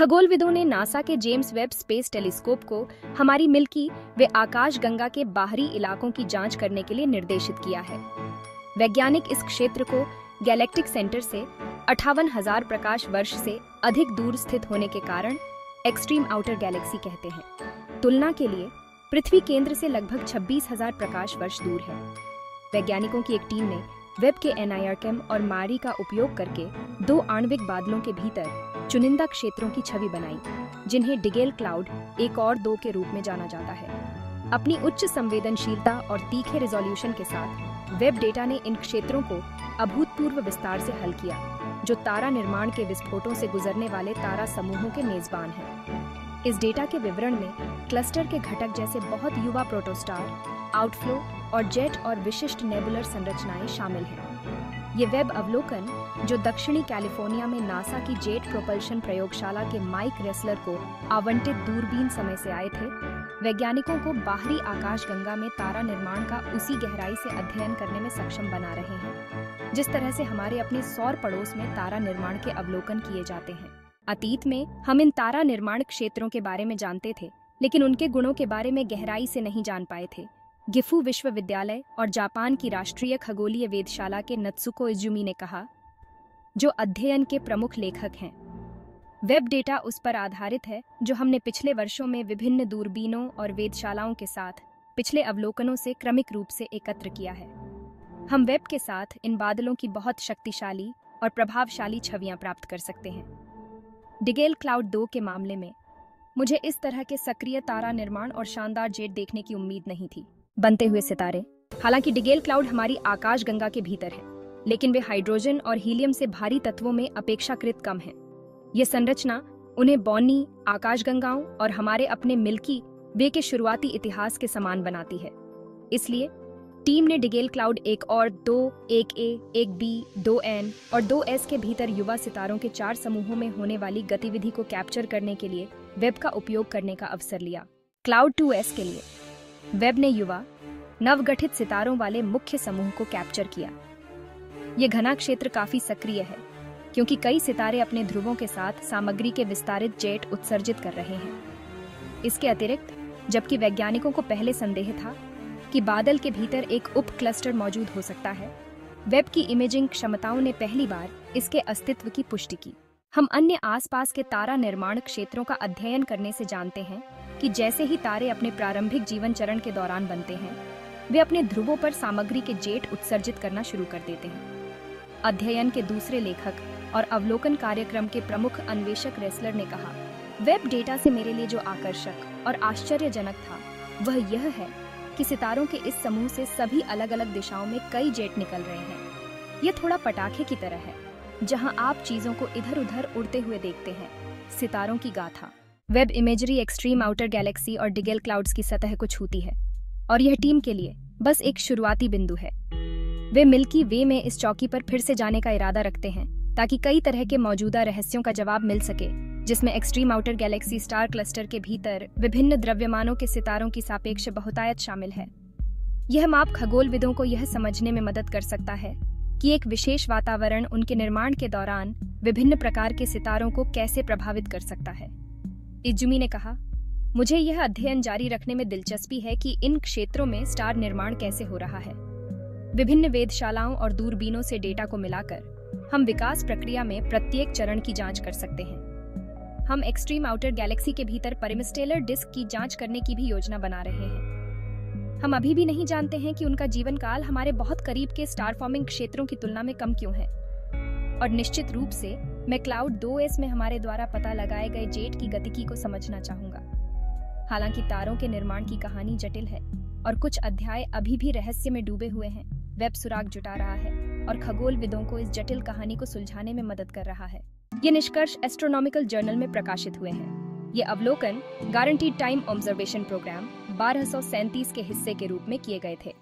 खगोलविदों ने नासा के James Webb space telescope को हमारी मिल्की व आकाश गंगा के बाहरी इलाकों की जांच करने के लिए निर्देशित किया है। वैज्ञानिक इस क्षेत्र को गैलेक्टिक सेंटर से 58,000 प्रकाश वर्ष से अधिक दूर स्थित होने के कारण एक्सट्रीम आउटर गैलेक्सी कहते हैं। तुलना के लिए पृथ्वी केंद्र से लगभग 26,000 प्रकाश वर्ष दूर है। वैज्ञानिकों की एक टीम ने वेब के NIRChem और मारी का उपयोग करके 2 आणविक बादलों के भीतर चुनिंदा क्षेत्रों की छवि बनाई, जिन्हें डिगेल क्लाउड 1 और 2 के रूप में जाना जाता है। अपनी उच्च संवेदनशीलता और तीखे रिजोल्यूशन के साथ वेब डेटा ने इन क्षेत्रों को अभूतपूर्व विस्तार से हल किया, जो तारा निर्माण के विस्फोटों से गुजरने वाले तारा समूहों के मेजबान हैं। इस डेटा के विवरण में क्लस्टर के घटक जैसे बहुत युवा प्रोटोस्टार, आउटफ्लो और जेट और विशिष्ट नेबुलर संरचनाएं शामिल हैं। ये वेब अवलोकन, जो दक्षिणी कैलिफोर्निया में नासा की जेट प्रोपल्शन प्रयोगशाला के माइक रेसलर को आवंटित दूरबीन समय से आए थे, वैज्ञानिकों को बाहरी आकाशगंगा में तारा निर्माण का उसी गहराई से अध्ययन करने में सक्षम बना रहे हैं, जिस तरह से हमारे अपने सौर पड़ोस में तारा निर्माण के अवलोकन किए जाते हैं। अतीत में हम इन तारा निर्माण क्षेत्रों के बारे में जानते थे, लेकिन उनके गुणों के बारे में गहराई से नहीं जान पाए थे। गिफू विश्वविद्यालय और जापान की राष्ट्रीय खगोलीय वेधशाला के नत्सुको इजुमी ने कहा, जो अध्ययन के प्रमुख लेखक हैं। वेब डेटा उस पर आधारित है जो हमने पिछले वर्षों में विभिन्न दूरबीनों और वेधशालाओं के साथ पिछले अवलोकनों से क्रमिक रूप से एकत्र किया है। हम वेब के साथ इन बादलों की बहुत शक्तिशाली और प्रभावशाली छवियां प्राप्त कर सकते हैं। डिगेल क्लाउड 2 के मामले में मुझे इस तरह के सक्रिय तारा निर्माण और शानदार जेट देखने की उम्मीद नहीं थी। बनते हुए सितारे। हालांकि डिगेल क्लाउड हमारी आकाशगंगा के भीतर है, लेकिन वे हाइड्रोजन और हीलियम से भारी तत्वों में अपेक्षाकृत कम हैं। ये संरचना उन्हें बौनी आकाशगंगाओं और हमारे अपने मिल्की वे के शुरुआती इतिहास के समान बनाती है। इसलिए टीम ने डिगेल क्लाउड 1 और 2, 1A, 1B, 2N और 2S के भीतर युवा सितारों के 4 समूहों में होने वाली गतिविधि को कैप्चर करने के लिए वेब का उपयोग करने का अवसर लिया। क्लाउड 2S के लिए वेब ने युवा नवगठित सितारों वाले मुख्य समूह को कैप्चर किया। ये घना क्षेत्र काफी सक्रिय है, क्योंकि कई सितारे अपने ध्रुवों के साथ सामग्री के विस्तारित जेट उत्सर्जित कर रहे हैं। इसके अतिरिक्त, जबकि वैज्ञानिकों को पहले संदेह था कि बादल के भीतर एक उप क्लस्टर मौजूद हो सकता है, वेब की इमेजिंग क्षमताओं ने पहली बार इसके अस्तित्व की पुष्टि की। हम अन्य आसपास के तारा निर्माण क्षेत्रों का अध्ययन करने से जानते हैं कि जैसे ही तारे अपने प्रारंभिक जीवन चरण के दौरान बनते हैं, वे अपने ध्रुवों पर सामग्री के जेट उत्सर्जित करना शुरू कर देते हैं। अध्ययन के दूसरे लेखक और अवलोकन कार्यक्रम के प्रमुख अन्वेषक रेसलर ने कहा, वेब डेटा से मेरे लिए जो आकर्षक और आश्चर्यजनक था, वह यह है कि सितारों के इस समूह से सभी अलग अलग दिशाओं में कई जेट निकल रहे हैं। यह थोड़ा पटाखे की तरह है, जहां आप चीजों को इधर उधर उड़ते हुए देखते हैं। सितारों की गाथा। Web imagery extreme outer Galaxy और डिगेल क्लाउड्स की सतह को छूती है, और यह टीम के लिए बस एक शुरुआती बिंदु है। वे मिल्की वे में इस चौकी पर फिर से जाने का इरादा रखते हैं, ताकि कई तरह के मौजूदा रहस्यों का जवाब मिल सके, जिसमें extreme outer Galaxy star cluster के भीतर विभिन्न द्रव्यमानों के सितारों की सापेक्ष बहुतायत शामिल है। यह माप खगोलविदों को यह समझने में मदद कर सकता है कि एक विशेष वातावरण उनके निर्माण के दौरान विभिन्न प्रकार के सितारों को कैसे प्रभावित कर सकता है। इजुमी ने कहा, मुझे यह अध्ययन जारी रखने में दिलचस्पी है कि इन क्षेत्रों में स्टार निर्माण कैसे हो रहा है। विभिन्न वेधशालाओं और दूरबीनों से डेटा को मिलाकर हम विकास प्रक्रिया में प्रत्येक चरण की जांच कर सकते हैं। हम एक्सट्रीम आउटर गैलेक्सी के भीतर परिमिस्टेलर डिस्क की जांच करने की भी योजना बना रहे हैं। हम अभी भी नहीं जानते हैं कि उनका जीवन काल हमारे बहुत करीब के स्टार फॉर्मिंग क्षेत्रों की तुलना में कम क्यों है। और निश्चित रूप से मैं क्लाउड 2S में हमारे द्वारा पता लगाए गए जेट की गतिकी को समझना चाहूंगा। हालांकि तारों के निर्माण की कहानी जटिल है और कुछ अध्याय अभी भी रहस्य में डूबे हुए हैं, वेब सुराग जुटा रहा है और खगोलविदों को इस जटिल कहानी को सुलझाने में मदद कर रहा है। ये निष्कर्ष एस्ट्रोनॉमिकल जर्नल में प्रकाशित हुए हैं। ये अवलोकन गारंटीड टाइम ऑब्जर्वेशन प्रोग्राम 1237 के हिस्से के रूप में किए गए थे।